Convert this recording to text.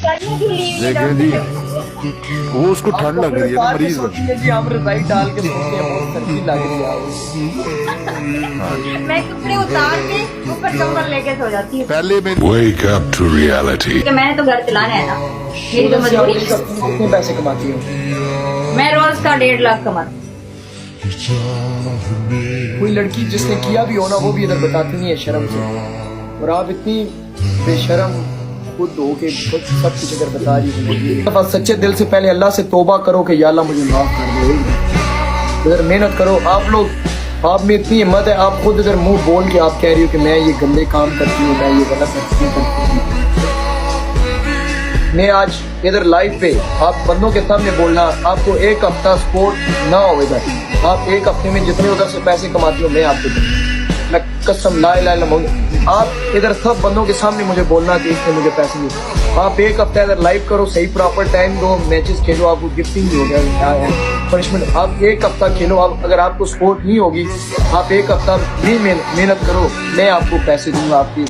देखें जी, वो उसको ठंड लग रही है ना, मरीज जी हम रजाई डाल के सोते हैं, बहुत सर्दी लग रही है। मैं कपड़े उतार के ऊपर कंबल लेके सो जाती हूँ। पहले में Wake up to reality. मैंने तो घर चलाना है ना, मेरी तो मजबूरी है। कितने पैसे कमाती हो? मैं रोज का 1.5 लाख कमाती हूँ। कोई लड़की जिसने किया भी हो ना, वो भी इधर बताती नहीं है शर्म से, और आप इतनी बेशर्म खुद हो के खुद सब कुछ इधर बता रही हो। सच्चे दिल से पहले अल्लाह से तौबा करो कि या अल्लाह मुझे माफ कर दे। इधर मेहनत करो आप लोग, आप में इतनी हिम्मत है, आप खुद इधर मुंह बोल के आप कह रही हो कि मैं ये गंदे काम करती हूँ, मैं ये गलत करती हूँ। मैं आज इधर लाइव पे आप बंदों के सामने बोलना, आपको एक हफ्ता सपोर्ट ना हो इधर, आप एक हफ्ते में जितने उधर से पैसे कमाती हो मैं आपको दूँ, मैं कसम ला इलाहा इल्लल्लाह। आप इधर सब बंदों के सामने मुझे बोलना कि इसने मुझे पैसे नहीं। आप एक हफ्ता इधर लाइव करो, सही प्रॉपर टाइम दो, मैचेस खेलो, आपको गिफ्टिंग भी हो गया, क्या है पनिशमेंट। आप एक हफ्ता खेलो, आप अगर आपको सपोर्ट नहीं होगी, आप एक हफ्ता भी मेहनत करो, मैं आपको पैसे दूंगा आपकी